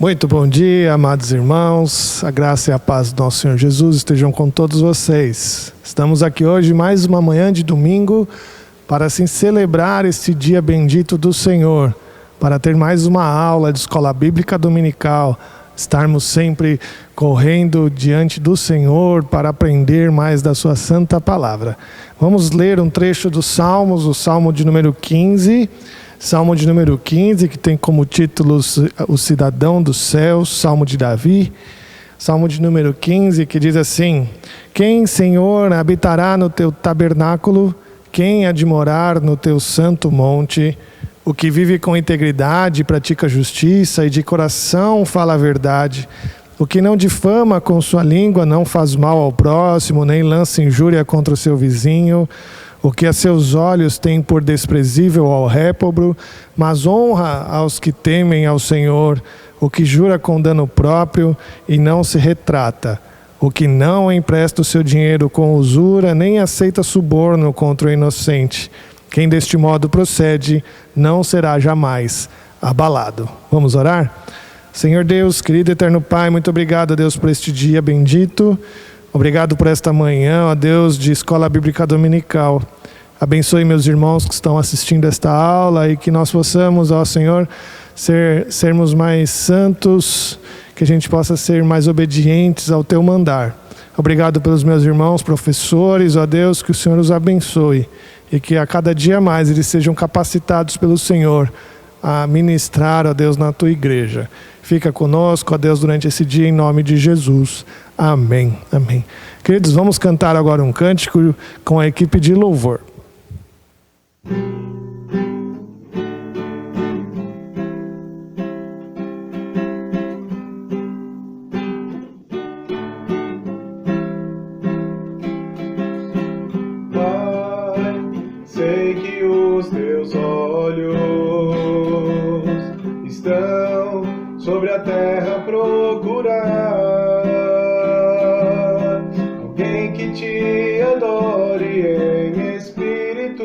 Muito bom dia, amados irmãos. A graça e a paz do nosso Senhor Jesus estejam com todos vocês. Estamos aqui hoje, mais uma manhã de domingo, para assim celebrar este dia bendito do Senhor, para ter mais uma aula de escola bíblica dominical, estarmos sempre correndo diante do Senhor para aprender mais da sua santa palavra. Vamos ler um trecho dos Salmos, o Salmo de número 15. Salmo de número 15, que tem como título O Cidadão dos Céus, Salmo de Davi. Salmo de número 15, que diz assim: Quem, Senhor, habitará no teu tabernáculo? Quem há de morar no teu santo monte? O que vive com integridade, pratica justiça e de coração fala a verdade. O que não difama com sua língua, não faz mal ao próximo, nem lança injúria contra o seu vizinho. O que a seus olhos tem por desprezível ao réprobo, mas honra aos que temem ao Senhor. O que jura com dano próprio e não se retrata. O que não empresta o seu dinheiro com usura, nem aceita suborno contra o inocente. Quem deste modo procede, não será jamais abalado. Vamos orar? Senhor Deus, querido e eterno Pai, muito obrigado, Deus, por este dia bendito. Obrigado por esta manhã, ó Deus, de Escola Bíblica Dominical. Abençoe meus irmãos que estão assistindo esta aula e que nós possamos, ó Senhor, sermos mais santos, que a gente possa ser mais obedientes ao Teu mandar. Obrigado pelos meus irmãos, professores, ó Deus, que o Senhor os abençoe e que a cada dia mais eles sejam capacitados pelo Senhor a ministrar, ó Deus, na Tua igreja. Fica conosco, ó Deus, durante esse dia, em nome de Jesus. Amém. Amém. Queridos, vamos cantar agora um cântico com a equipe de louvor. Pai, sei que os teus olhos estão sobre a terra a procurar alguém que te adore em espírito,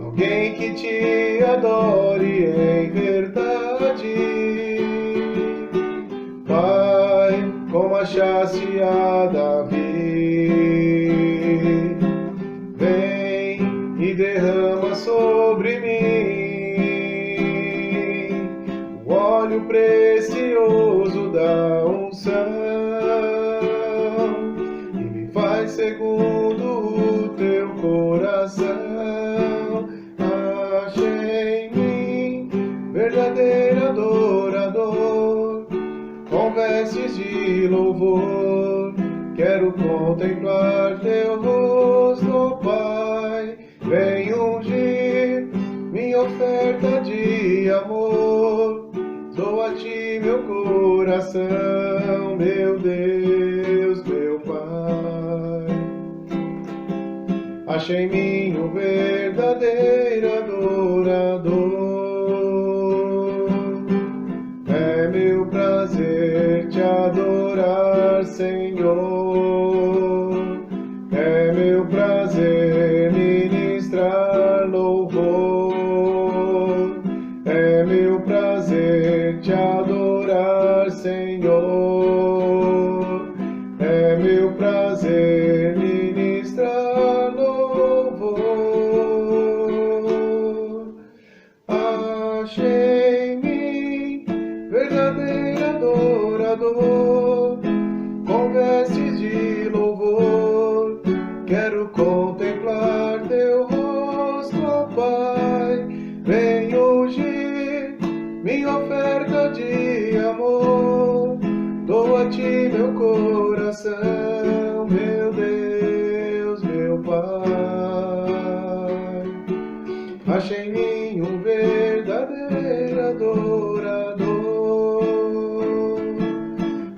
alguém que te adore em verdade. Pai, como achaste a Davi, vem e derrama sobre mim o óleo precioso da unção e me faz segundo o teu coração. Achei em mim verdadeiro adorador, com vestes de louvor. Quero contemplar teu rosto, Pai. Vem ungir minha oferta de amor. Dou a ti meu coração, meu Deus, meu Pai. Achei em mim um verdadeiro adorador. É meu prazer te adorar, Senhor. É meu prazer ministrar louvor. É meu prazer te adorar, Senhor. É meu prazer ministrar louvor. Achei em mim verdadeiro adorador, com vestes de louvor. Quero contemplar teu rosto, ó Pai. Vem ungir minha oferta de amor. Dou a ti meu coração, meu Deus, meu Pai. Achei em mim um verdadeiro adorador.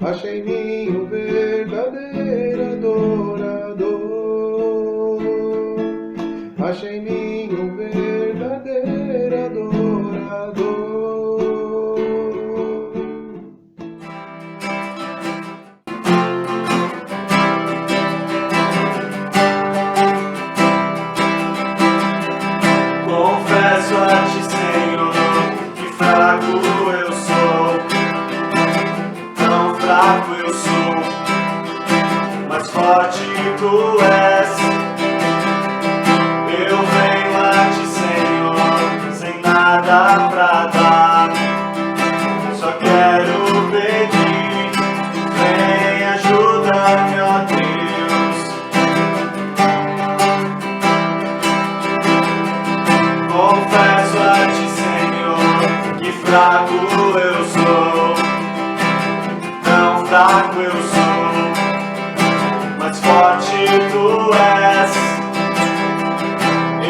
Achei em mim um verdadeiro adorador. Achei em mim um verdadeiro adorador. Confesso a ti, Senhor, que fraco eu sou. tu és. Eu venho a ti, Senhor, sem nada pra dar. Só quero pedir, vem, ajuda-me, ó Deus. Confesso a ti, Senhor, que fraco eu sou. Tão fraco eu sou, mas forte tu és.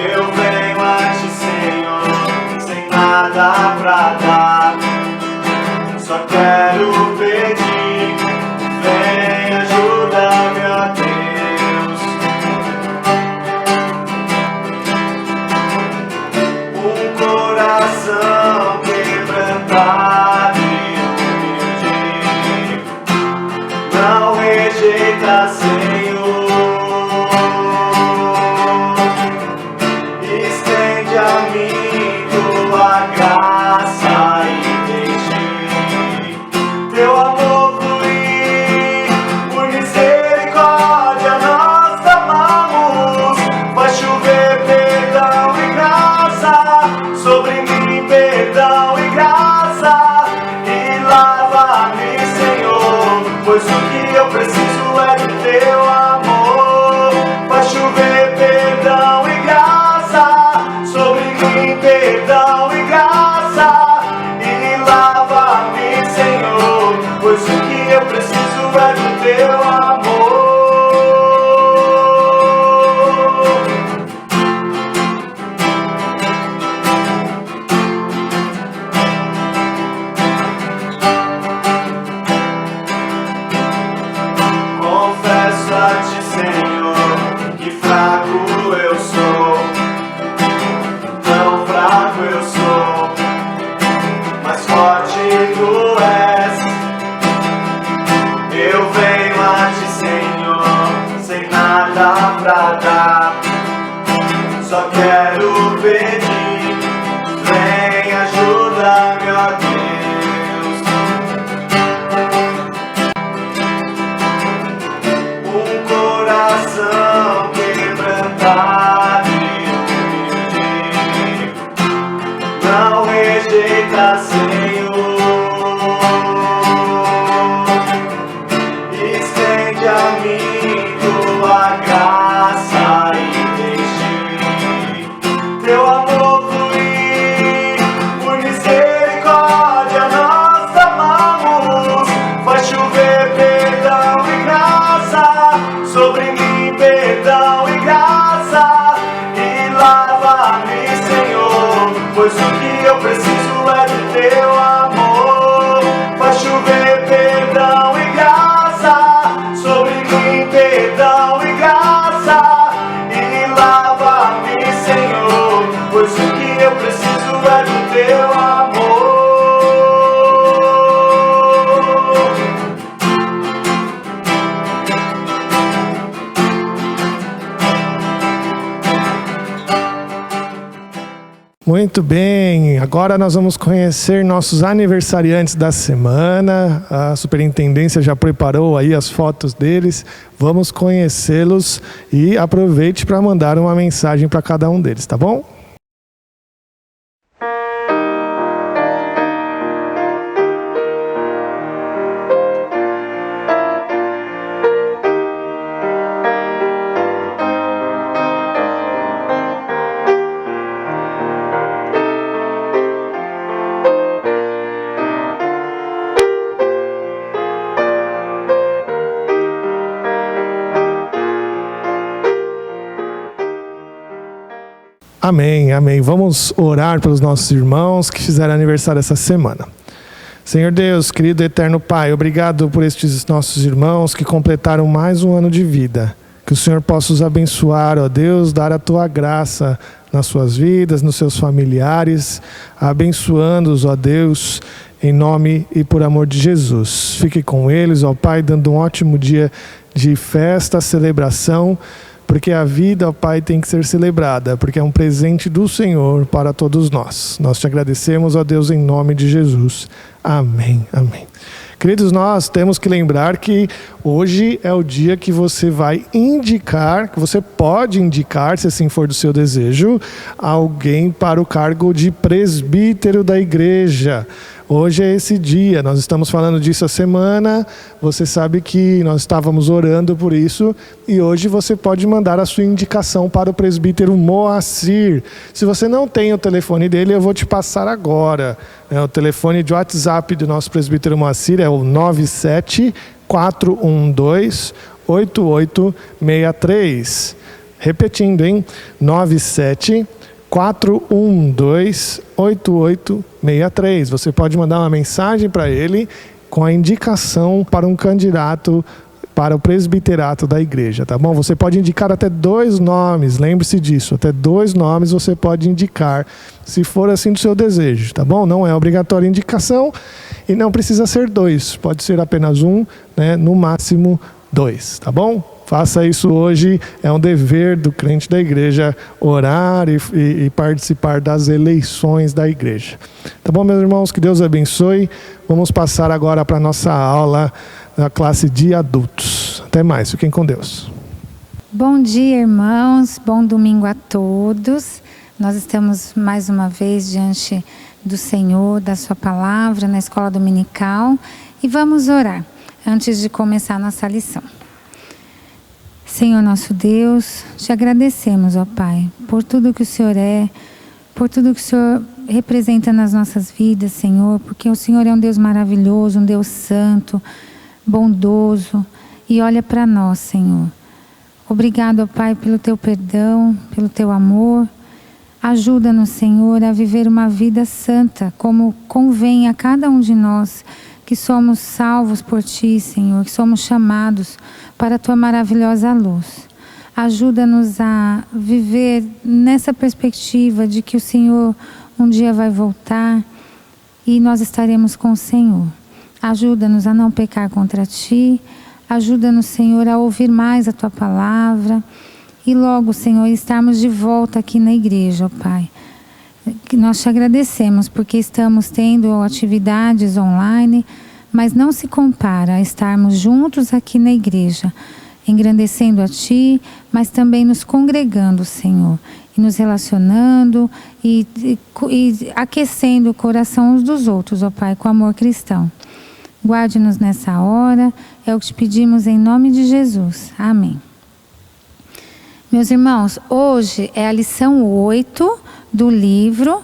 Eu venho a ti, Senhor, sem nada pra dar. Só quero pedir, vem, ajuda-me, ó Deus. Um coração quebrantado e humilde, não rejeita, Senhor. Estende a mim tua graça e deixe teu amor fluir. Por misericórdia nós clamamos, faz chover perdão e graça sobre mim, perdão e graça. E lava-me, Senhor, pois o que eu preciso é do teu amor. Faz chover perdão e graça sobre mim, perdão e graça. E lava-me, Senhor, pois o que eu preciso é do teu amor. Confesso a ti, Senhor, que fraco eu sou. Tão fraco eu sou, mas forte tu és. Eu venho a ti, Senhor, sem nada pra dar. Só quero pedir, vem, ajuda-me, ó Deus. Um coração quebrantado e humilde, não rejeita, Senhor. Estende a mim tua graça e deixe teu amor fluir. Por misericórdia nós clamamos, faz chover perdão e graça sobre mim, perdão e graça. E lava-me, Senhor, pois o que eu preciso é do teu amor. Faz chover perdão e graça sobre mim, perdão e graça. E lava-me, Senhor, pois o que eu preciso é do teu amor. Muito bem, agora nós vamos conhecer nossos aniversariantes da semana. A superintendência já preparou aí as fotos deles. Vamos conhecê-los e aproveite para mandar uma mensagem para cada um deles, tá bom? Amém, amém. Vamos orar pelos nossos irmãos que fizeram aniversário essa semana. Senhor Deus, querido eterno Pai, obrigado por estes nossos irmãos que completaram mais um ano de vida. Que o Senhor possa os abençoar, ó Deus, dar a Tua graça nas suas vidas, nos seus familiares, abençoando-os, ó Deus, em nome e por amor de Jesus. Fique com eles, ó Pai, dando um ótimo dia de festa, celebração, porque a vida, ó Pai, tem que ser celebrada, porque é um presente do Senhor para todos nós. Nós te agradecemos, ó Deus, em nome de Jesus. Amém, amém. Queridos, nós temos que lembrar que hoje é o dia que você vai indicar, que você pode indicar, se assim for do seu desejo, alguém para o cargo de presbítero da igreja. Hoje é esse dia, nós estamos falando disso a semana, você sabe que nós estávamos orando por isso, e hoje você pode mandar a sua indicação para o presbítero Moacir. Se você não tem o telefone dele, eu vou te passar agora. O telefone de WhatsApp do nosso presbítero Moacir é o 97-412-8863. Repetindo, hein? 97-412-8863. Você pode mandar uma mensagem para ele com a indicação para um candidato para o presbiterato da igreja, tá bom? Você pode indicar até 2 nomes, lembre-se disso, até 2 nomes você pode indicar, se for assim do seu desejo, tá bom? Não é obrigatória a indicação e não precisa ser 2, pode ser apenas 1, né? No máximo 2, tá bom? Faça isso hoje, é um dever do crente da igreja orar e participar das eleições da igreja. Tá bom, meus irmãos? Que Deus abençoe. Vamos passar agora para a nossa aula na classe de adultos. Até mais, fiquem com Deus. Bom dia, irmãos, bom domingo a todos. Nós estamos mais uma vez diante do Senhor, da sua palavra, na escola dominical, e vamos orar antes de começar a nossa lição. Senhor nosso Deus, te agradecemos, ó Pai, por tudo que o Senhor é, por tudo que o Senhor representa nas nossas vidas, Senhor, porque o Senhor é um Deus maravilhoso, um Deus santo, bondoso, e olha para nós, Senhor. Obrigado, ó Pai, pelo teu perdão, pelo teu amor. Ajuda-nos, Senhor, a viver uma vida santa, como convém a cada um de nós, que somos salvos por Ti, Senhor, que somos chamados para a Tua maravilhosa luz. Ajuda-nos a viver nessa perspectiva de que o Senhor um dia vai voltar e nós estaremos com o Senhor. Ajuda-nos a não pecar contra Ti. Ajuda-nos, Senhor, a ouvir mais a Tua palavra. E logo, Senhor, estarmos de volta aqui na igreja, ó Pai. Nós te agradecemos porque estamos tendo atividades online, mas não se compara a estarmos juntos aqui na igreja, engrandecendo a Ti, mas também nos congregando, Senhor, e nos relacionando e aquecendo o coração uns dos outros, ó Pai, com amor cristão. Guarde-nos nessa hora, é o que te pedimos em nome de Jesus. Amém. Meus irmãos, hoje é a lição 8 do livro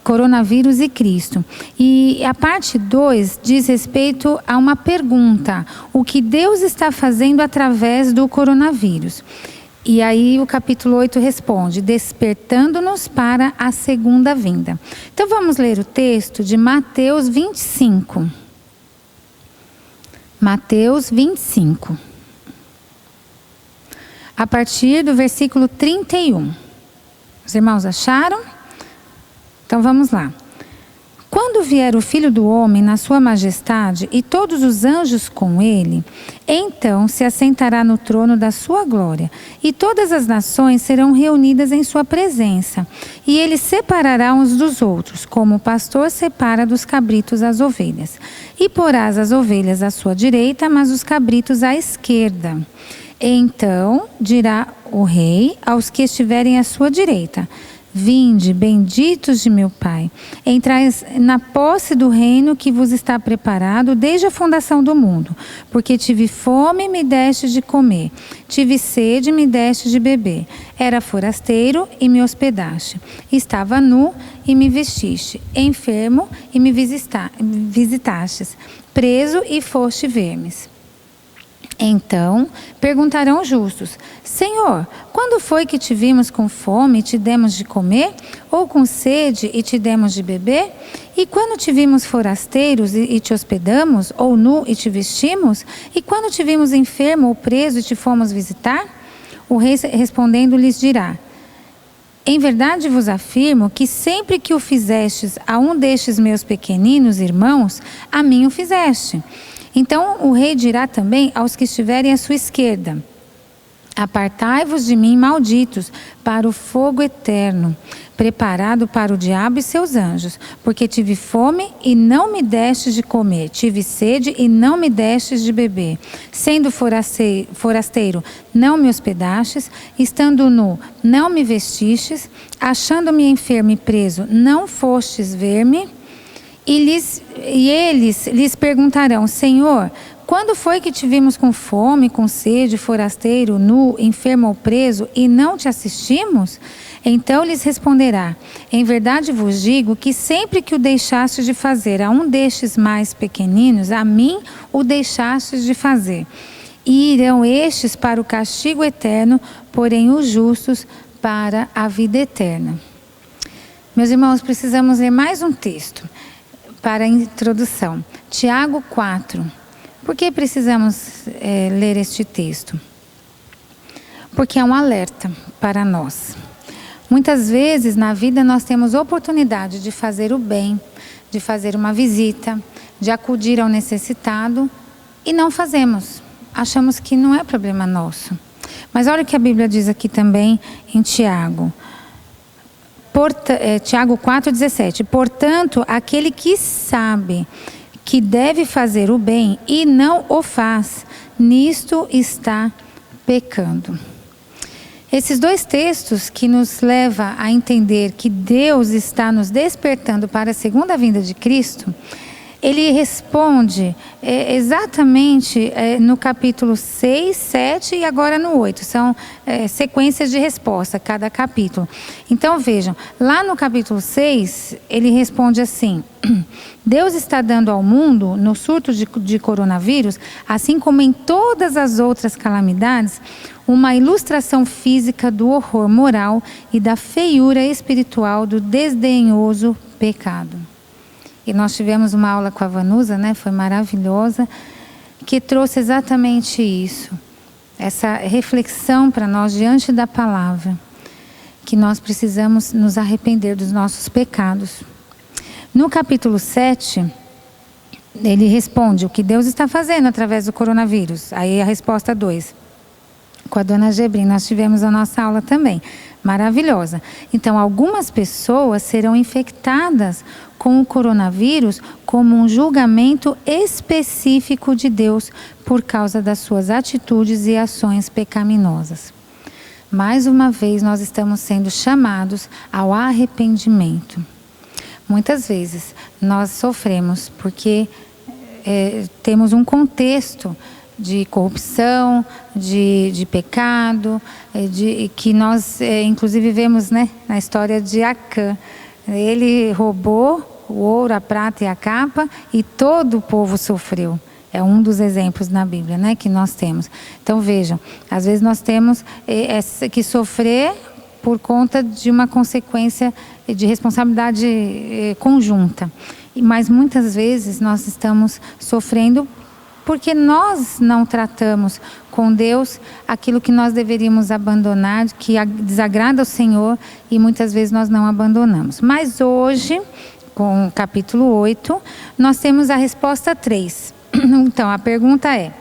Coronavírus e Cristo. E a parte 2 diz respeito a uma pergunta: o que Deus está fazendo através do coronavírus? E aí o capítulo 8 responde: despertando-nos para a segunda vinda. Então vamos ler o texto de Mateus 25. Mateus 25. A partir do versículo 31. Os irmãos acharam? Então vamos lá. Quando vier o Filho do Homem na sua majestade e todos os anjos com ele, então se assentará no trono da sua glória, e todas as nações serão reunidas em sua presença, e ele separará uns dos outros, como o pastor separa dos cabritos as ovelhas, e porás as ovelhas à sua direita, mas os cabritos à esquerda. Então dirá o rei aos que estiverem à sua direita: vinde, benditos de meu Pai, entrais na posse do reino que vos está preparado desde a fundação do mundo. Porque tive fome e me deste de comer, tive sede e me deste de beber, era forasteiro e me hospedaste, estava nu e me vestiste, enfermo e me visitastes, preso e foste ver-me. Então perguntarão justos: Senhor, quando foi que te vimos com fome e te demos de comer? Ou com sede e te demos de beber? E quando te vimos forasteiros e te hospedamos? Ou nu e te vestimos? E quando te vimos enfermo ou preso e te fomos visitar? O rei respondendo lhes dirá: em verdade vos afirmo que sempre que o fizestes a um destes meus pequeninos irmãos, a mim o fizeste. Então o rei dirá também aos que estiverem à sua esquerda: Apartai-vos de mim, malditos, para o fogo eterno, preparado para o diabo e seus anjos, porque tive fome e não me destes de comer, tive sede e não me destes de beber, sendo forasteiro, não me hospedastes, estando nu, não me vestistes, achando-me enfermo e preso, não fostes ver-me. E eles lhes perguntarão: Senhor, quando foi que te vimos com fome, com sede, forasteiro, nu, enfermo ou preso, e não te assistimos? Então lhes responderá: em verdade vos digo que sempre que o deixastes de fazer a um destes mais pequeninos, a mim o deixastes de fazer. E irão estes para o castigo eterno, porém os justos para a vida eterna. Meus irmãos, precisamos ler mais um texto para a introdução. Tiago 4. Por que precisamos ler este texto? Porque é um alerta para nós. Muitas vezes na vida nós temos oportunidade de fazer o bem, de fazer uma visita, de acudir ao necessitado e não fazemos. Achamos que não é problema nosso. Mas olha o que a Bíblia diz aqui também em Tiago. Tiago 4,17. Portanto, aquele que sabe que deve fazer o bem e não o faz, nisto está pecando. Esses dois textos que nos levam a entender que Deus está nos despertando para a segunda vinda de Cristo, ele responde exatamente no capítulo 6, 7 e agora no 8. São sequências de resposta, cada capítulo. Então vejam, lá no capítulo 6, ele responde assim: Deus está dando ao mundo, no surto de coronavírus, assim como em todas as outras calamidades, uma ilustração física do horror moral e da feiura espiritual do desdenhoso pecado. E nós tivemos uma aula com a Vanusa, né? Foi maravilhosa, que trouxe exatamente isso. Essa reflexão para nós diante da palavra, que nós precisamos nos arrepender dos nossos pecados. No capítulo 7, ele responde o que Deus está fazendo através do coronavírus. Aí a resposta 2. Com a dona Gebrim, nós tivemos a nossa aula também, maravilhosa. Então, algumas pessoas serão infectadas com o coronavírus como um julgamento específico de Deus por causa das suas atitudes e ações pecaminosas. Mais uma vez, nós estamos sendo chamados ao arrependimento. Muitas vezes, nós sofremos porque temos um contexto de corrupção, de pecado, que nós inclusive vemos, né, na história de Acã. Ele roubou o ouro, a prata e a capa e todo o povo sofreu. É um dos exemplos na Bíblia, né, que nós temos. Então vejam, às vezes nós temos que sofrer por conta de uma consequência de responsabilidade conjunta. Mas muitas vezes nós estamos sofrendo porque nós não tratamos com Deus aquilo que nós deveríamos abandonar, que desagrada ao Senhor, e muitas vezes nós não abandonamos. Mas hoje, com o capítulo 8, nós temos a resposta 3. Então, a pergunta é: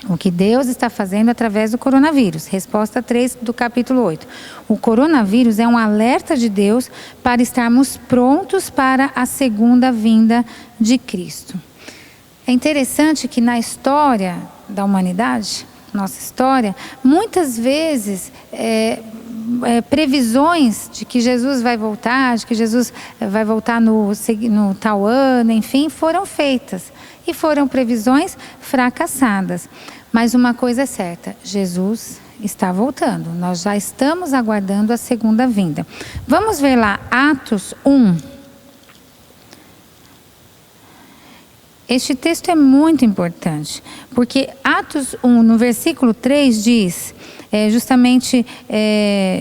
o que Deus está fazendo através do coronavírus? Resposta 3 do capítulo 8. O coronavírus é um alerta de Deus para estarmos prontos para a segunda vinda de Cristo. É interessante que na história da humanidade, nossa história, muitas vezes previsões de que Jesus vai voltar, de que Jesus vai voltar no tal ano, enfim, foram feitas. E foram previsões fracassadas. Mas uma coisa é certa: Jesus está voltando. Nós já estamos aguardando a segunda vinda. Vamos ver lá Atos 1. Este texto é muito importante, porque Atos 1, no versículo 3, diz, justamente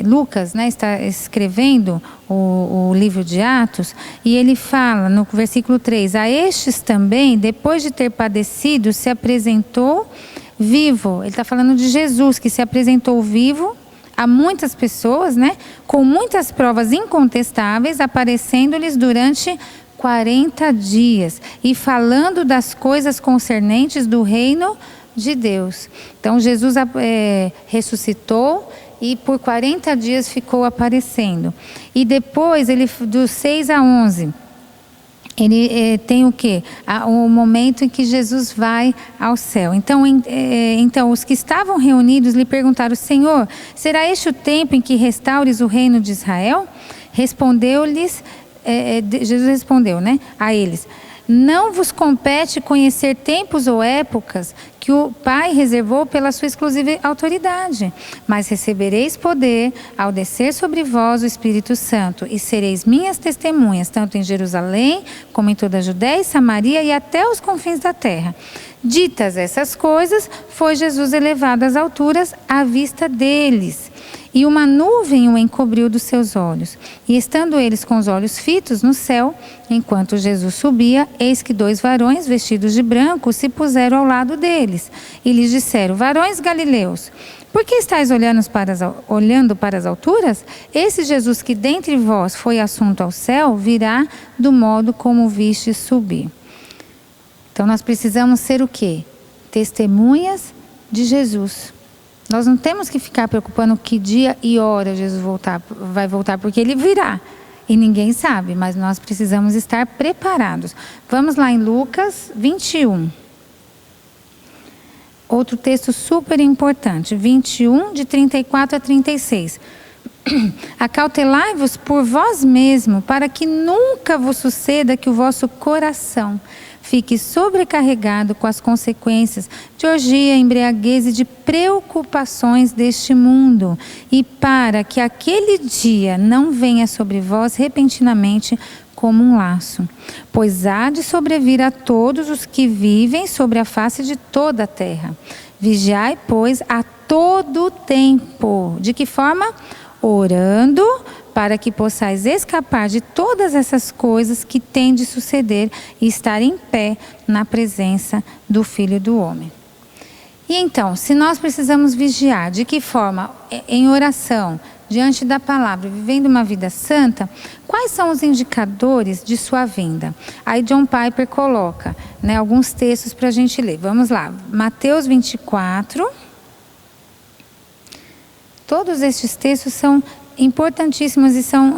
Lucas, né, está escrevendo o livro de Atos, e ele fala no versículo 3, a estes também, depois de ter padecido, se apresentou vivo. Ele está falando de Jesus, que se apresentou vivo a muitas pessoas, né, com muitas provas incontestáveis, aparecendo-lhes durante 40 dias, e falando das coisas concernentes do reino de Deus. Então Jesus ressuscitou e por 40 dias ficou aparecendo. E depois, dos 6 a 11, ele tem o quê? O momento em que Jesus vai ao céu. Então os que estavam reunidos lhe perguntaram: Senhor, será este o tempo em que restaures o reino de Israel? Jesus respondeu, a eles: não vos compete conhecer tempos ou épocas que o Pai reservou pela sua exclusiva autoridade, mas recebereis poder ao descer sobre vós o Espírito Santo, e sereis minhas testemunhas, tanto em Jerusalém, como em toda a Judéia e Samaria e até os confins da terra. Ditas essas coisas, foi Jesus elevado às alturas à vista deles. E uma nuvem o encobriu dos seus olhos. E estando eles com os olhos fitos no céu, enquanto Jesus subia, eis que 2 varões vestidos de branco se puseram ao lado deles. E lhes disseram: varões galileus, por que estáis olhando para as alturas? Esse Jesus que dentre vós foi assunto ao céu, virá do modo como viste subir. Então nós precisamos ser o quê? Testemunhas de Jesus. Nós não temos que ficar preocupando que dia e hora Jesus vai voltar, porque ele virá. E ninguém sabe, mas nós precisamos estar preparados. Vamos lá em Lucas 21. Outro texto super importante, 21, de 34 a 36. Acautelai-vos por vós mesmo, para que nunca vos suceda que o vosso coração fique sobrecarregado com as consequências de orgia, embriaguez e de preocupações deste mundo, e para que aquele dia não venha sobre vós repentinamente como um laço, pois há de sobrevir a todos os que vivem sobre a face de toda a terra. Vigiai, pois, a todo tempo. De que forma? Orando, para que possais escapar de todas essas coisas que têm de suceder e estar em pé na presença do Filho do Homem. E então, se nós precisamos vigiar, de que forma? Em oração, diante da palavra, vivendo uma vida santa, quais são os indicadores de sua vinda? Aí John Piper coloca, alguns textos para a gente ler. Vamos lá, Mateus 24. Todos estes textos são importantíssimos e são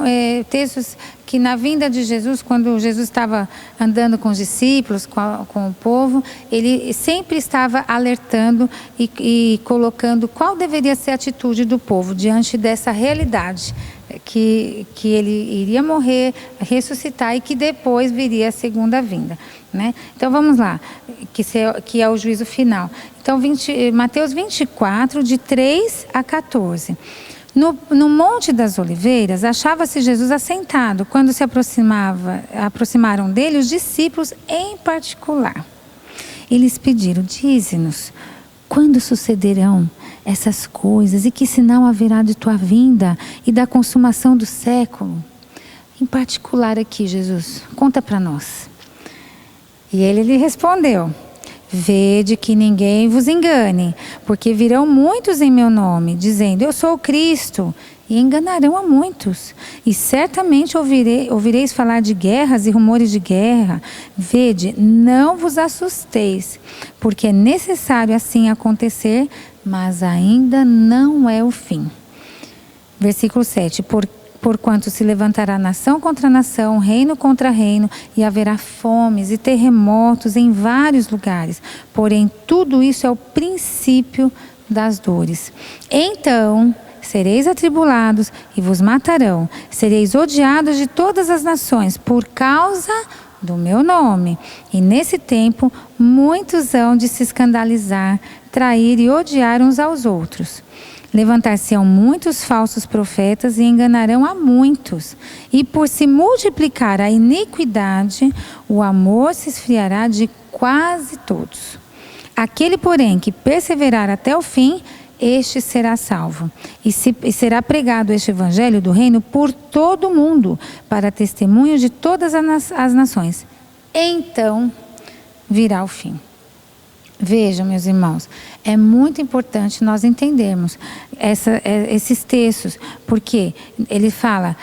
textos que na vinda de Jesus, quando Jesus estava andando com os discípulos, com o povo, ele sempre estava alertando e colocando qual deveria ser a atitude do povo diante dessa realidade, que ele iria morrer, ressuscitar e que depois viria a segunda vinda. Então vamos lá, que é o juízo final. Então Mateus 24, de 3 a 14. No Monte das Oliveiras, achava-se Jesus assentado, quando se aproximaram dele os discípulos em particular. E lhes pediram: dize-nos, quando sucederão essas coisas e que sinal haverá de tua vinda e da consumação do século? Em particular aqui, Jesus, conta para nós. E ele lhe respondeu: vede que ninguém vos engane, porque virão muitos em meu nome, dizendo: eu sou o Cristo, e enganarão a muitos. E certamente ouvireis falar de guerras e rumores de guerra. Vede, não vos assusteis, porque é necessário assim acontecer, mas ainda não é o fim. Versículo 7. Porquanto se levantará nação contra nação, reino contra reino, e haverá fomes e terremotos em vários lugares. Porém, tudo isso é o princípio das dores. Então sereis atribulados e vos matarão. Sereis odiados de todas as nações por causa do meu nome. E nesse tempo, muitos hão de se escandalizar, trair e odiar uns aos outros. Levantar-se-ão muitos falsos profetas e enganarão a muitos. E por se multiplicar a iniquidade, o amor se esfriará de quase todos. Aquele, porém, que perseverar até o fim, este será salvo. E será pregado este evangelho do reino por todo o mundo, para testemunho de todas as nações. Então virá o fim. Vejam, meus irmãos, é muito importante nós entendermos esses textos, porque ele fala,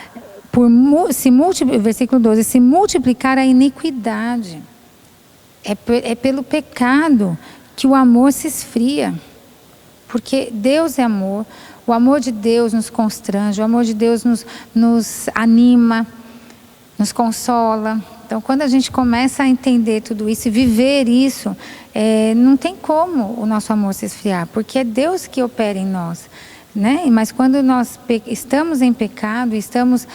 versículo 12, se multiplicar a iniquidade. É pelo pecado que o amor se esfria. Porque Deus é amor, o amor de Deus nos constrange, o amor de Deus nos anima, nos consola. Então, quando a gente começa a entender tudo isso e viver isso, não tem como o nosso amor se esfriar, porque é Deus que opera em nós, né? Mas quando nós estamos em pecado, estamos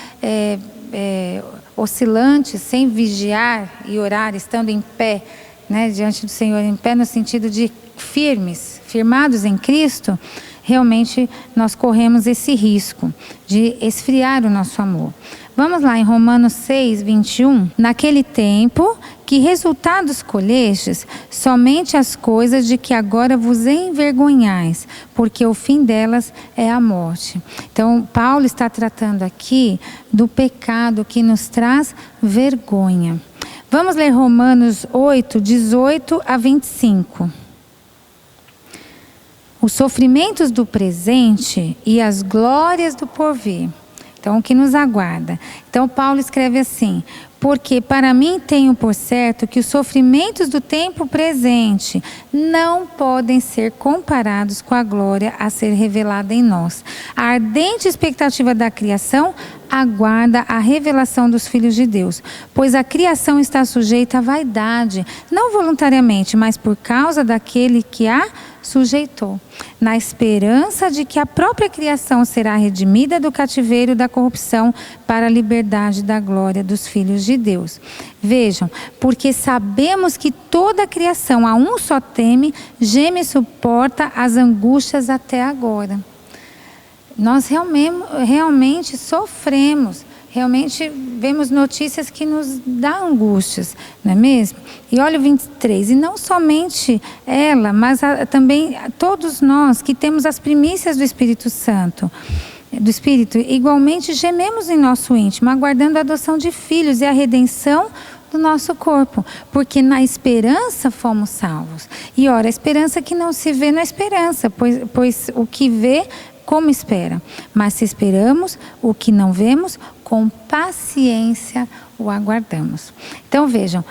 oscilantes, sem vigiar e orar, estando em pé, né, diante do Senhor, em pé no sentido de firmados em Cristo, realmente nós corremos esse risco de esfriar o nosso amor. Vamos lá em Romanos 6, 21. Naquele tempo, que resultados colhestes? Somente as coisas de que agora vos envergonhais, porque o fim delas é a morte. Então, Paulo está tratando aqui do pecado que nos traz vergonha. Vamos ler Romanos 8, 18 a 25. Os sofrimentos do presente e as glórias do porvir. Então, o que nos aguarda? Então, Paulo escreve assim: porque para mim tenho por certo que os sofrimentos do tempo presente não podem ser comparados com a glória a ser revelada em nós. A ardente expectativa da criação aguarda a revelação dos filhos de Deus, pois a criação está sujeita à vaidade, não voluntariamente, mas por causa daquele que a sujeitou, na esperança de que a própria criação será redimida do cativeiro da corrupção para a liberdade da glória dos filhos de Deus. Vejam, porque sabemos que toda a criação a um só teme, geme e suporta as angústias até agora. Nós realmente sofremos, realmente vemos notícias que nos dão angústias, não é mesmo? E olha o 23, e não somente ela, mas também todos nós que temos as primícias do Espírito Santo, do Espírito, igualmente gememos em nosso íntimo, aguardando a adoção de filhos e a redenção do nosso corpo, porque na esperança fomos salvos. E ora, a esperança que não se vê não é esperança, pois o que vê, como espera? Mas se esperamos o que não vemos, com paciência o aguardamos. Então vejam,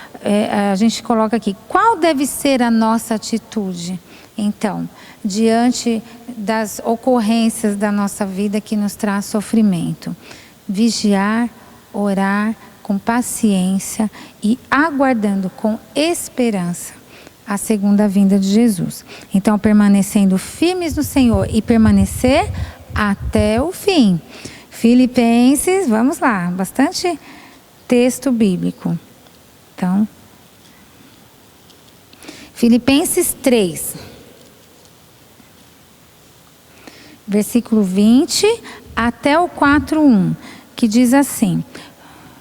a gente coloca aqui, qual deve ser a nossa atitude? Então, diante das ocorrências da nossa vida que nos traz sofrimento. Vigiar, orar com paciência e aguardando com esperança a segunda vinda de Jesus. Então, permanecendo firmes no Senhor e permanecer até o fim. Filipenses, vamos lá, bastante texto bíblico. Então, Filipenses 3, versículo 20 até o 4:1, que diz assim: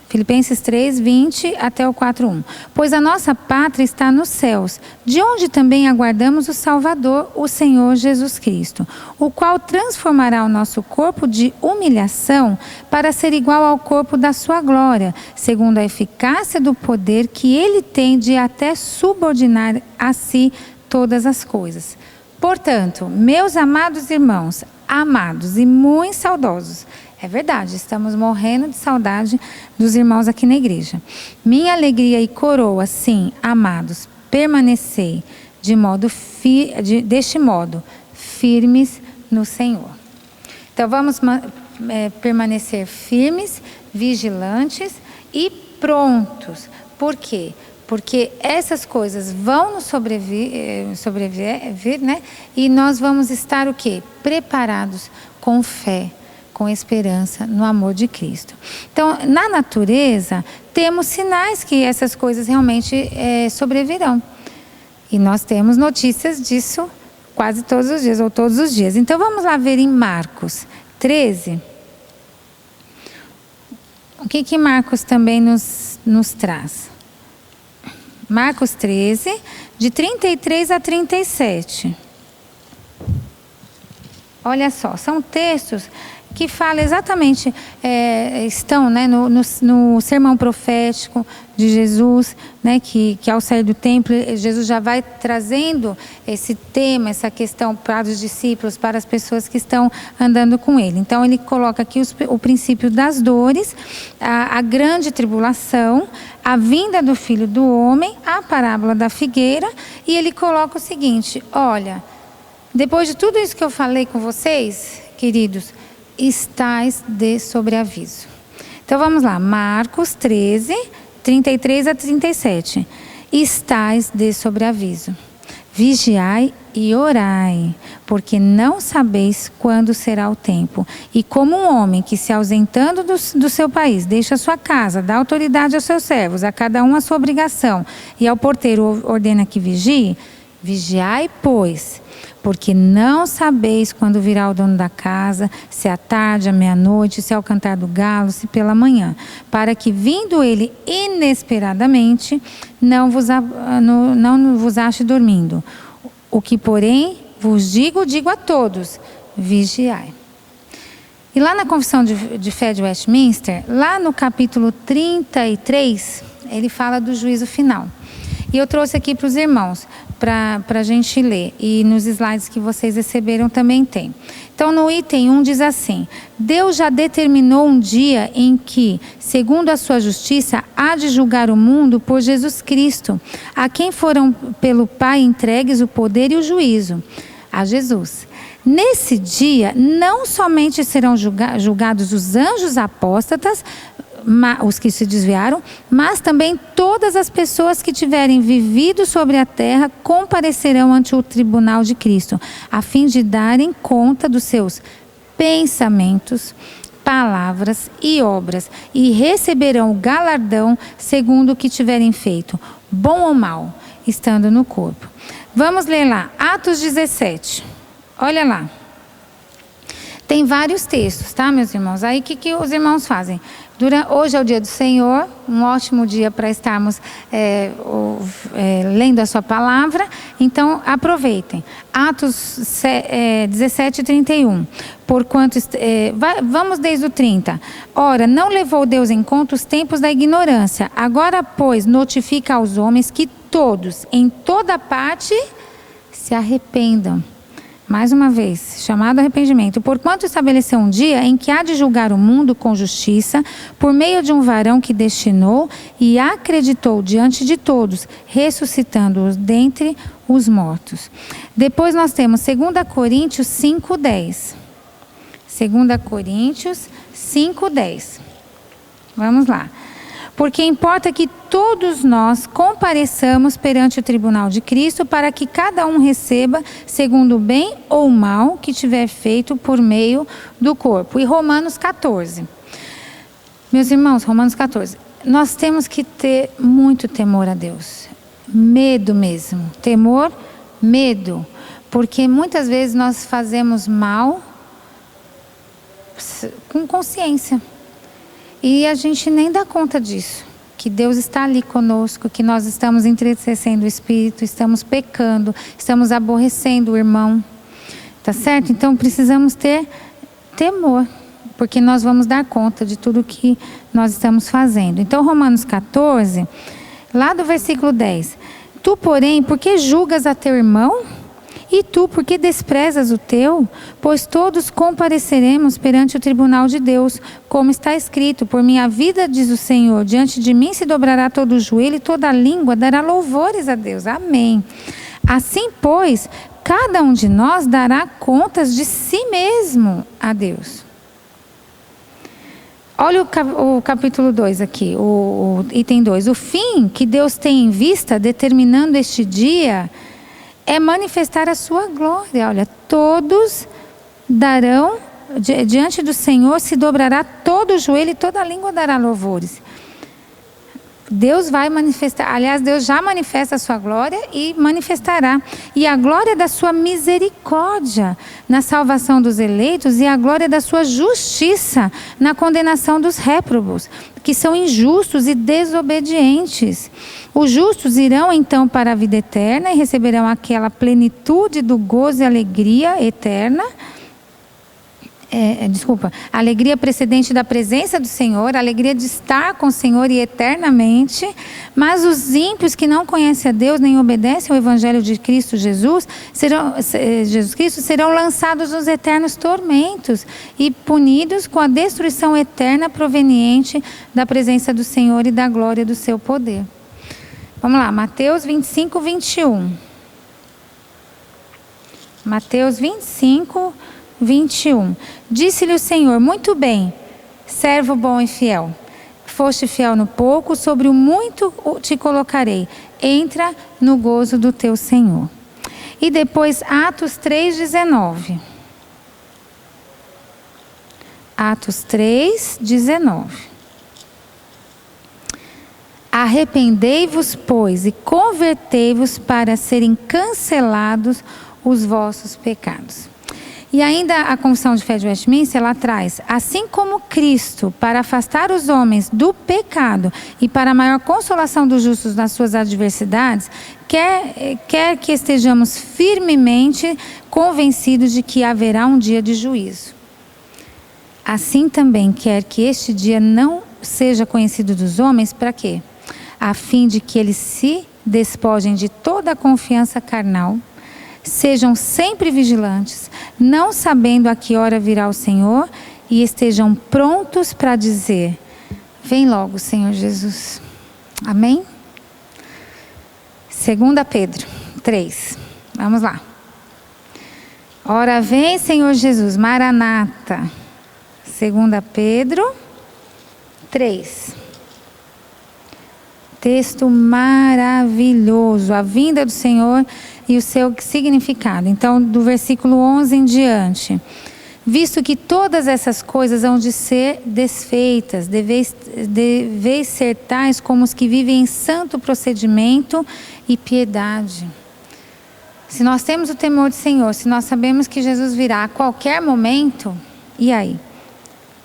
Filipenses 3, 20 até o 4:1. Pois a nossa pátria está nos céus, de onde também aguardamos o Salvador, o Senhor Jesus Cristo, o qual transformará o nosso corpo de humilhação para ser igual ao corpo da sua glória, segundo a eficácia do poder que ele tem de até subordinar a si todas as coisas. Portanto, meus amados irmãos, amados e muito saudosos, é verdade, estamos morrendo de saudade dos irmãos aqui na igreja. Minha alegria e coroa, sim, amados, permanecei deste modo, firmes no Senhor. Então vamos permanecer firmes, vigilantes e prontos. Por quê? Porque essas coisas vão nos sobreviver, né? E nós vamos estar o quê? Preparados com fé, com esperança no amor de Cristo. Então, na natureza, temos sinais que essas coisas realmente sobrevirão. E nós temos notícias disso quase todos os dias, ou todos os dias. Então, vamos lá ver em Marcos 13. O que Marcos também nos traz? Marcos 13, de 33 a 37. Olha só, são textos que fala exatamente, estão, né, no sermão profético de Jesus, né, que ao sair do templo, Jesus já vai trazendo esse tema, essa questão para os discípulos, para as pessoas que estão andando com ele. Então ele coloca aqui o princípio das dores, a grande tribulação, a vinda do Filho do Homem, a parábola da figueira, e ele coloca o seguinte: olha, depois de tudo isso que eu falei com vocês, queridos, estais de sobreaviso. Então vamos lá, Marcos 13, 33 a 37. Estais de sobreaviso. Vigiai e orai, porque não sabeis quando será o tempo. E como um homem que, se ausentando do seu país, deixa a sua casa, dá autoridade aos seus servos, a cada um a sua obrigação, e ao porteiro ordena que vigie, vigiai, pois, porque não sabeis quando virá o dono da casa, se à tarde, à meia-noite, se ao cantar do galo, se pela manhã, para que, vindo ele inesperadamente, não vos ache dormindo. O que, porém, vos digo a todos: vigiai. E lá na Confissão de Fé de Westminster, lá no capítulo 33, ele fala do juízo final. E eu trouxe aqui para os irmãos, para a gente ler. E nos slides que vocês receberam também tem. Então, no item 1 diz assim: Deus já determinou um dia em que, segundo a sua justiça, há de julgar o mundo por Jesus Cristo, a quem foram pelo Pai entregues o poder e o juízo, a Jesus. Nesse dia, não somente serão julgados os anjos apóstatas, os que se desviaram, mas também todas as pessoas que tiverem vivido sobre a terra comparecerão ante o tribunal de Cristo, a fim de darem conta dos seus pensamentos, palavras e obras, e receberão o galardão segundo o que tiverem feito, bom ou mal, estando no corpo. Vamos ler lá, Atos 17. Olha lá. Tem vários textos, tá, meus irmãos? Aí o que os irmãos fazem? Hoje é o dia do Senhor, um ótimo dia para estarmos lendo a sua palavra, então aproveitem. Atos 17, 31. Porquanto, vamos desde o 30. Ora, não levou Deus em conta os tempos da ignorância. Agora, pois, notifica aos homens que todos, em toda parte, se arrependam. Mais uma vez, chamado arrependimento. Porquanto estabeleceu um dia em que há de julgar o mundo com justiça, por meio de um varão que destinou e acreditou diante de todos, ressuscitando-os dentre os mortos. Depois nós temos 2 Coríntios 5:10. 2 Coríntios 5:10. Vamos lá. Porque importa que todos nós compareçamos perante o tribunal de Cristo, para que cada um receba segundo o bem ou o mal que tiver feito por meio do corpo. E Romanos 14. Meus irmãos, Romanos 14. Nós temos que ter muito temor a Deus. Medo mesmo. Temor, medo. Porque muitas vezes nós fazemos mal com consciência. E a gente nem dá conta disso, que Deus está ali conosco, que nós estamos entristecendo o Espírito, estamos pecando, estamos aborrecendo o irmão, tá certo? Então precisamos ter temor, porque nós vamos dar conta de tudo que nós estamos fazendo. Então Romanos 14, lá do versículo 10. Tu, porém, por que julgas a teu irmão? E tu, por que desprezas o teu? Pois todos compareceremos perante o tribunal de Deus, como está escrito: por minha vida, diz o Senhor, diante de mim se dobrará todo o joelho e toda a língua dará louvores a Deus. Amém. Assim, pois, cada um de nós dará contas de si mesmo a Deus. Olha o capítulo 2 aqui, o item 2. O fim que Deus tem em vista, determinando este dia, é manifestar a sua glória. Olha, todos darão, diante do Senhor se dobrará todo o joelho e toda a língua dará louvores. Deus vai manifestar, aliás, Deus já manifesta a sua glória e manifestará. E a glória da sua misericórdia na salvação dos eleitos, e a glória da sua justiça na condenação dos réprobos, que são injustos e desobedientes. Os justos irão então para a vida eterna e receberão aquela plenitude do gozo e alegria eterna. a alegria precedente da presença do Senhor, a alegria de estar com o Senhor e eternamente, mas os ímpios que não conhecem a Deus nem obedecem ao Evangelho de Cristo Jesus serão lançados nos eternos tormentos e punidos com a destruição eterna proveniente da presença do Senhor e da glória do seu poder. Vamos lá, Mateus 25, 21. Mateus 25, 21. Disse-lhe o Senhor: muito bem, servo bom e fiel. Foste fiel no pouco, sobre o muito te colocarei. Entra no gozo do teu Senhor. E depois Atos 3:19. Atos 3:19. Arrependei-vos, pois, e convertei-vos para serem cancelados os vossos pecados. E ainda a Confissão de Fé de Westminster, ela traz: assim como Cristo, para afastar os homens do pecado e para a maior consolação dos justos nas suas adversidades, quer que estejamos firmemente convencidos de que haverá um dia de juízo. Assim também quer que este dia não seja conhecido dos homens, para quê? A fim de que eles se despojem de toda a confiança carnal, sejam sempre vigilantes, não sabendo a que hora virá o Senhor, e estejam prontos para dizer: vem logo, Senhor Jesus. Amém? 2 Pedro 3. Vamos lá. Ora vem, Senhor Jesus, Maranata. 2 Pedro 3. Texto maravilhoso, a vinda do Senhor e o seu significado. Então, do versículo 11 em diante: visto que todas essas coisas hão de ser desfeitas, deveis ser tais como os que vivem em santo procedimento e piedade. Se nós temos o temor do Senhor, se nós sabemos que Jesus virá a qualquer momento, e aí?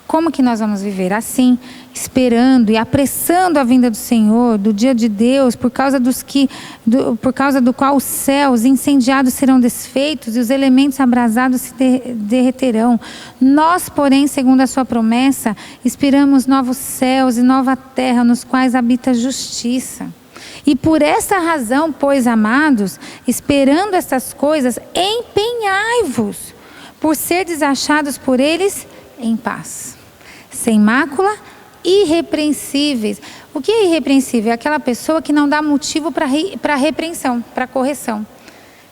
Como que nós vamos viver? Assim, esperando e apressando a vinda do Senhor, do dia de Deus, por causa do qual os céus incendiados serão desfeitos e os elementos abrasados se derreterão. Nós, porém, segundo a sua promessa, esperamos novos céus e nova terra, nos quais habita a justiça. E por essa razão, pois, amados, esperando estas coisas, empenhai-vos por ser achados por eles em paz, sem mácula, irrepreensíveis. O que é irrepreensível? É aquela pessoa que não dá motivo para repreensão, para correção.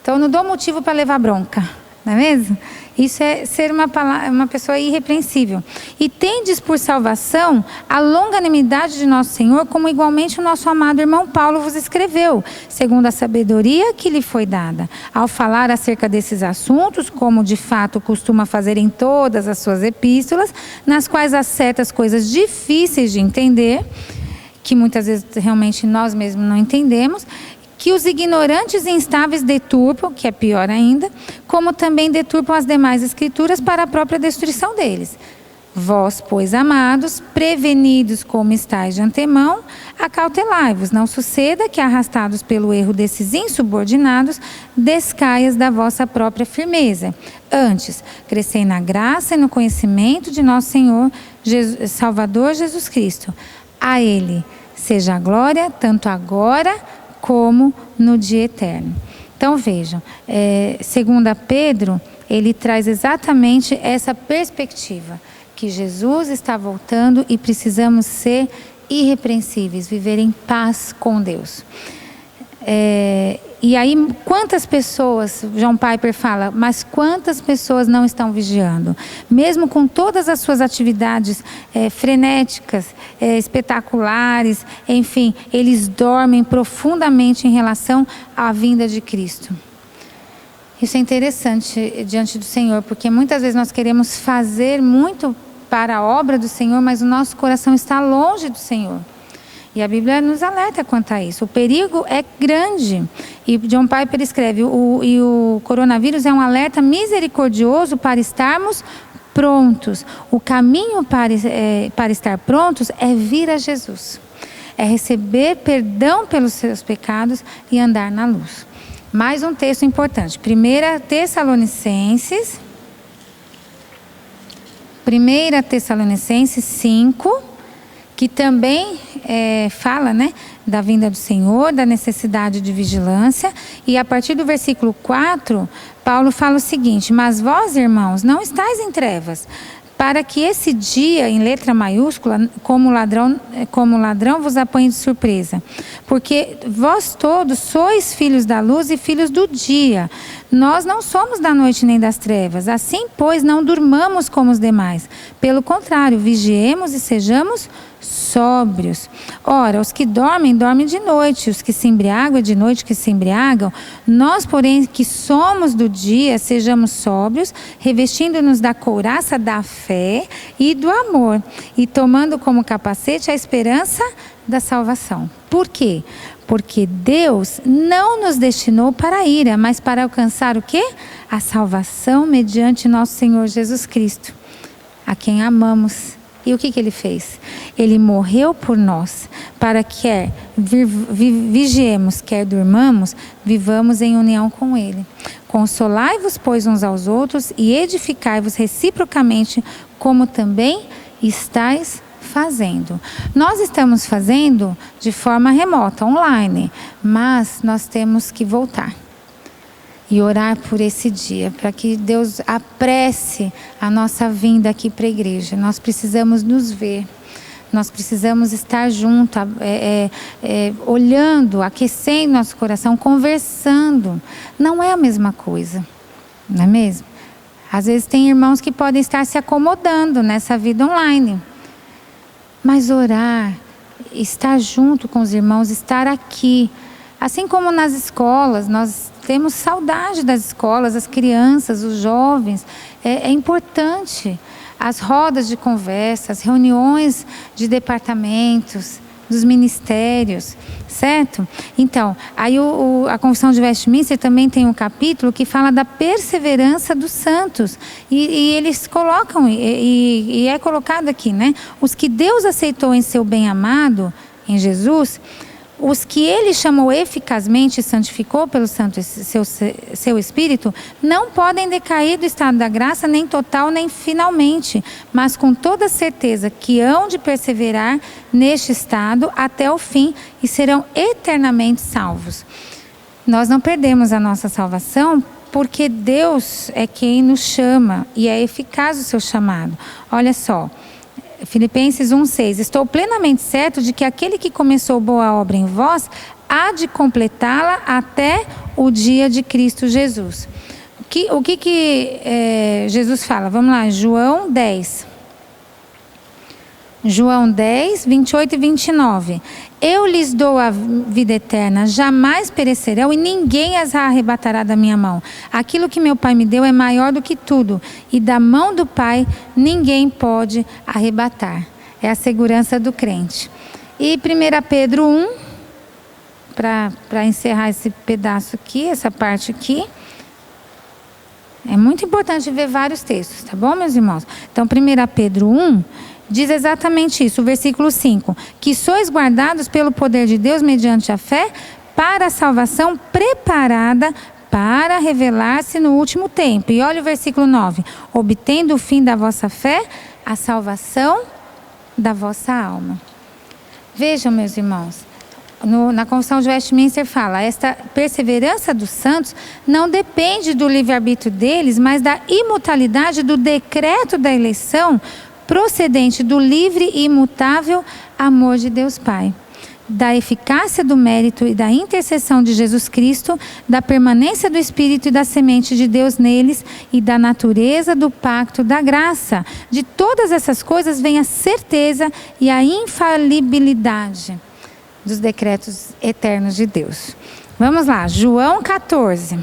Então, eu não dou motivo para levar bronca, não é mesmo? Isso é ser uma pessoa irrepreensível. E tendes por salvação a longanimidade de nosso Senhor, como igualmente o nosso amado irmão Paulo vos escreveu, segundo a sabedoria que lhe foi dada, ao falar acerca desses assuntos, como de fato costuma fazer em todas as suas epístolas, nas quais há certas coisas difíceis de entender, que muitas vezes realmente nós mesmos não entendemos, que os ignorantes e instáveis deturpam, que é pior ainda, como também deturpam as demais escrituras para a própria destruição deles. Vós, pois, amados, prevenidos como estáis de antemão, acautelai-vos, não suceda que, arrastados pelo erro desses insubordinados, descaias da vossa própria firmeza. Antes, crescei na graça e no conhecimento de nosso Senhor, Salvador Jesus Cristo. A Ele seja a glória, tanto agora como no dia eterno. Então vejam, 2 Pedro, ele traz exatamente essa perspectiva, que Jesus está voltando e precisamos ser irrepreensíveis, viver em paz com Deus. E aí, quantas pessoas, John Piper fala, mas quantas pessoas não estão vigiando? Mesmo com todas as suas atividades frenéticas, espetaculares, enfim, eles dormem profundamente em relação à vinda de Cristo. Isso é interessante diante do Senhor, porque muitas vezes nós queremos fazer muito para a obra do Senhor, mas o nosso coração está longe do Senhor. E a Bíblia nos alerta quanto a isso. O perigo é grande. E John Piper escreve, o coronavírus é um alerta misericordioso para estarmos prontos. O caminho para estar prontos é vir a Jesus. É receber perdão pelos seus pecados e andar na luz. Mais um texto importante. 1 Tessalonicenses 1 Tessalonicenses 5, que também fala, né, da vinda do Senhor, da necessidade de vigilância. E a partir do versículo 4, Paulo fala o seguinte: mas vós, irmãos, não estáis em trevas, para que esse dia, em letra maiúscula, como ladrão vos apanhe de surpresa. Porque vós todos sois filhos da luz e filhos do dia. Nós não somos da noite nem das trevas. Assim, pois, não durmamos como os demais. Pelo contrário, vigiemos e sejamos sóbrios. Ora, os que dormem, dormem de noite. Os que se embriagam, é de noite que se embriagam. Nós, porém, que somos do dia, sejamos sóbrios, revestindo-nos da couraça da fé e do amor, e tomando como capacete a esperança da salvação. Por quê? Porque Deus não nos destinou para a ira, mas para alcançar o quê? A salvação mediante nosso Senhor Jesus Cristo, a quem amamos. E o que Ele fez? Ele morreu por nós, para que quer vigiemos, quer durmamos, vivamos em união com Ele. Consolai-vos, pois, uns aos outros e edificai-vos reciprocamente, como também estáis fazendo. Nós estamos fazendo de forma remota, online, mas nós temos que voltar e orar por esse dia, para que Deus apresse a nossa vinda aqui para a igreja. Nós precisamos nos ver, nós precisamos estar juntos, olhando, aquecendo nosso coração, conversando. Não é a mesma coisa, não é mesmo? Às vezes tem irmãos que podem estar se acomodando nessa vida online. Mas orar, estar junto com os irmãos, estar aqui. Assim como nas escolas, nós temos saudade das escolas, as crianças, os jovens. É importante. As rodas de conversa, as reuniões de departamentos, dos ministérios, certo? Então, aí a Confissão de Westminster também tem um capítulo que fala da perseverança dos santos. E eles colocam, e é colocado aqui, né? Os que Deus aceitou em seu bem-amado, em Jesus, os que Ele chamou eficazmente e santificou pelo santo seu Espírito, não podem decair do estado da graça, nem total, nem finalmente, mas com toda certeza que hão de perseverar neste estado até o fim e serão eternamente salvos. Nós não perdemos a nossa salvação porque Deus é quem nos chama e é eficaz o seu chamado. Olha só. Filipenses 1,6: estou plenamente certo de que aquele que começou boa obra em vós há de completá-la até o dia de Cristo Jesus. O que Jesus fala? Vamos lá, João 10. João 10, 28 e 29. Eu lhes dou a vida eterna, jamais perecerão e ninguém as arrebatará da minha mão. Aquilo que meu Pai me deu é maior do que tudo e da mão do Pai ninguém pode arrebatar. É a segurança do crente. E 1 Pedro 1, para encerrar esse pedaço aqui, essa parte aqui. É muito importante ver vários textos, tá bom, meus irmãos? Então, 1 Pedro 1... diz exatamente isso, o versículo 5. Que sois guardados pelo poder de Deus mediante a fé para a salvação preparada para revelar-se no último tempo. E olha o versículo 9. Obtendo o fim da vossa fé, a salvação da vossa alma. Vejam, meus irmãos, na Confissão de Westminster fala, esta perseverança dos santos não depende do livre-arbítrio deles, mas da imutabilidade do decreto da eleição procedente do livre e imutável amor de Deus Pai, da eficácia do mérito e da intercessão de Jesus Cristo, da permanência do Espírito e da semente de Deus neles e da natureza do pacto da graça. De todas essas coisas vem a certeza e a infalibilidade dos decretos eternos de Deus. Vamos lá, João 14.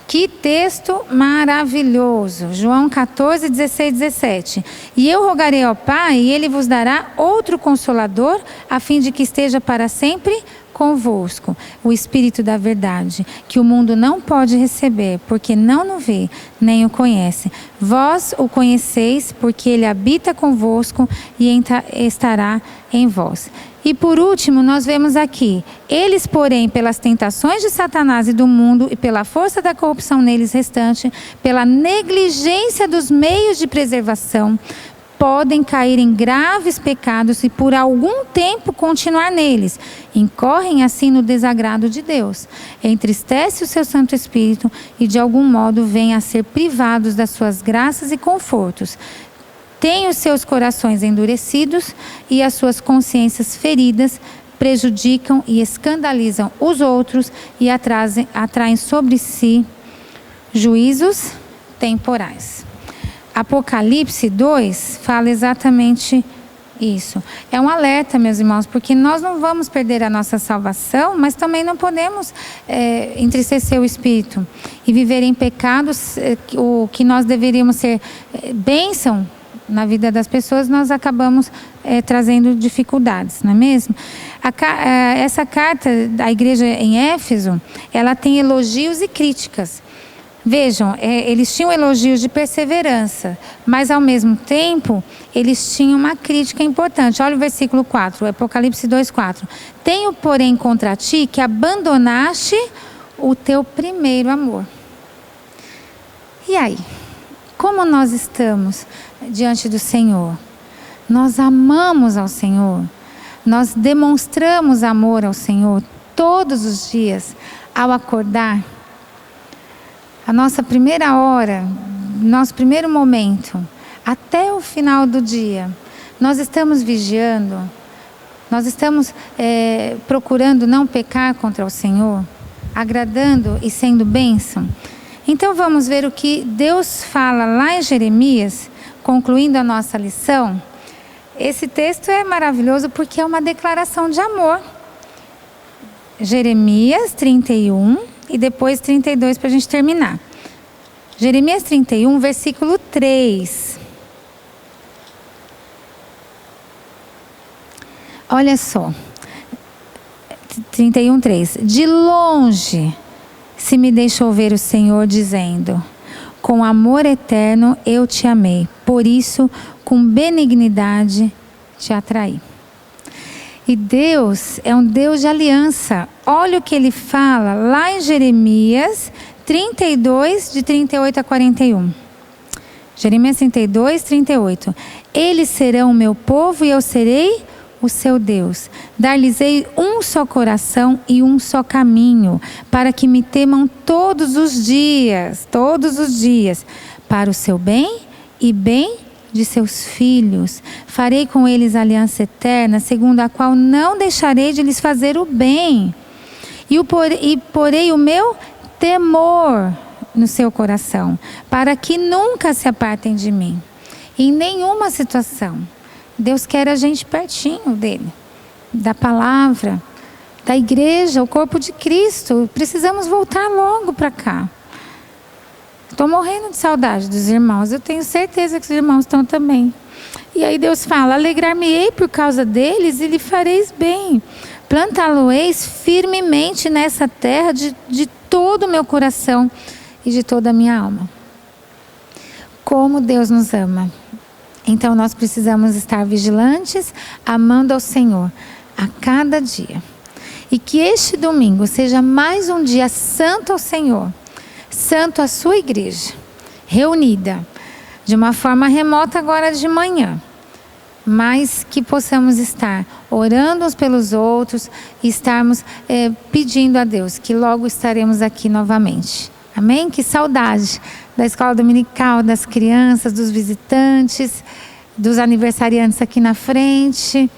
Que texto maravilhoso. João 14, 16, 17. E eu rogarei ao Pai, e Ele vos dará outro Consolador, a fim de que esteja para sempre convosco, o Espírito da verdade, que o mundo não pode receber, porque não o vê, nem o conhece. Vós o conheceis, porque Ele habita convosco e estará em vós. E por último, nós vemos aqui: eles, porém, pelas tentações de Satanás e do mundo, e pela força da corrupção neles restante, pela negligência dos meios de preservação, podem cair em graves pecados e por algum tempo continuar neles. Incorrem assim no desagrado de Deus. Entristece o seu Santo Espírito e de algum modo vêm a ser privados das suas graças e confortos. Têm os seus corações endurecidos e as suas consciências feridas, prejudicam e escandalizam os outros e atraem sobre si juízos temporais. Apocalipse 2 fala exatamente isso. É um alerta, meus irmãos, porque nós não vamos perder a nossa salvação, mas também não podemos entristecer o Espírito e viver em pecados, o que nós deveríamos ser bênção na vida das pessoas, nós acabamos trazendo dificuldades, não é mesmo? Essa carta da igreja em Éfeso, ela tem elogios e críticas. Vejam, eles tinham elogios de perseverança, mas ao mesmo tempo, eles tinham uma crítica importante. Olha o versículo 4, Apocalipse 2:4. Tenho, porém, contra ti que abandonaste o teu primeiro amor. E aí? Como nós estamos diante do Senhor? Nós amamos ao Senhor. Nós demonstramos amor ao Senhor todos os dias ao acordar. A nossa primeira hora, nosso primeiro momento, até o final do dia, nós estamos vigiando, nós estamos procurando não pecar contra o Senhor, agradando e sendo bênção. Então vamos ver o que Deus fala lá em Jeremias, concluindo a nossa lição. Esse texto é maravilhoso porque é uma declaração de amor. Jeremias 31 e depois 32 para a gente terminar. Jeremias 31, versículo 3. Olha só. 31, 3. De longe se me deixou ver o Senhor dizendo: com amor eterno eu te amei, por isso com benignidade te atraí. E Deus é um Deus de aliança. Olha o que ele fala lá em Jeremias 32, de 38 a 41. Jeremias 32, 38. Eles serão o meu povo e eu serei o seu Deus. Dar-lhes-ei um só coração e um só caminho, para que me temam todos os dias, para o seu bem e bem de seus filhos. Farei com eles aliança eterna, segundo a qual não deixarei de lhes fazer o bem. E porei o meu temor no seu coração, para que nunca se apartem de mim. Em nenhuma situação. Deus quer a gente pertinho dele, da palavra, da igreja, o corpo de Cristo. Precisamos voltar logo para cá. Estou morrendo de saudade dos irmãos. Eu tenho certeza que os irmãos estão também. E aí Deus fala: alegrar-me-ei por causa deles e lhe fareis bem. Plantá-lo-eis firmemente nessa terra de todo o meu coração e de toda a minha alma. Como Deus nos ama. Então nós precisamos estar vigilantes, amando ao Senhor a cada dia. E que este domingo seja mais um dia santo ao Senhor. Santo à sua igreja, reunida, de uma forma remota agora de manhã, mas que possamos estar orando uns pelos outros e estarmos pedindo a Deus que logo estaremos aqui novamente. Amém? Que saudade da escola dominical, das crianças, dos visitantes, dos aniversariantes aqui na frente,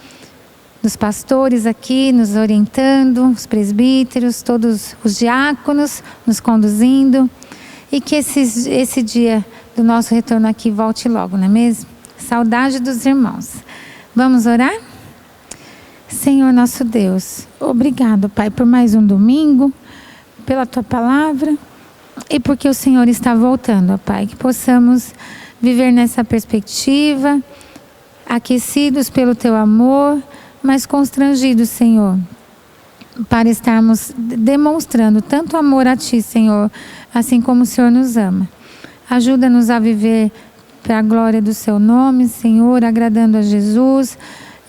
dos pastores aqui nos orientando, os presbíteros, todos os diáconos nos conduzindo, e que esse dia do nosso retorno aqui volte logo, não é mesmo? Saudade dos irmãos. Vamos orar? Senhor nosso Deus, obrigado, Pai, por mais um domingo, pela Tua palavra e porque o Senhor está voltando, ó Pai, que possamos viver nessa perspectiva, aquecidos pelo Teu amor, mas constrangidos, Senhor, para estarmos demonstrando tanto amor a Ti, Senhor, assim como o Senhor nos ama. Ajuda-nos a viver para a glória do Seu nome, Senhor, agradando a Jesus,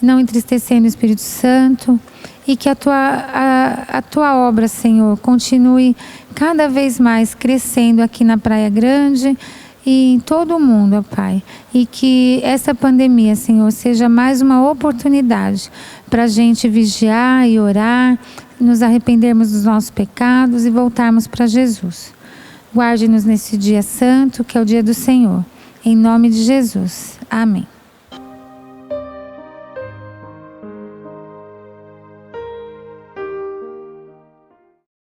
não entristecendo o Espírito Santo, e que a tua obra, Senhor, continue cada vez mais crescendo aqui na Praia Grande e em todo o mundo, ó Pai. E que essa pandemia, Senhor, seja mais uma oportunidade para a gente vigiar e orar, nos arrependermos dos nossos pecados e voltarmos para Jesus. Guarde-nos nesse dia santo, que é o dia do Senhor. Em nome de Jesus. Amém.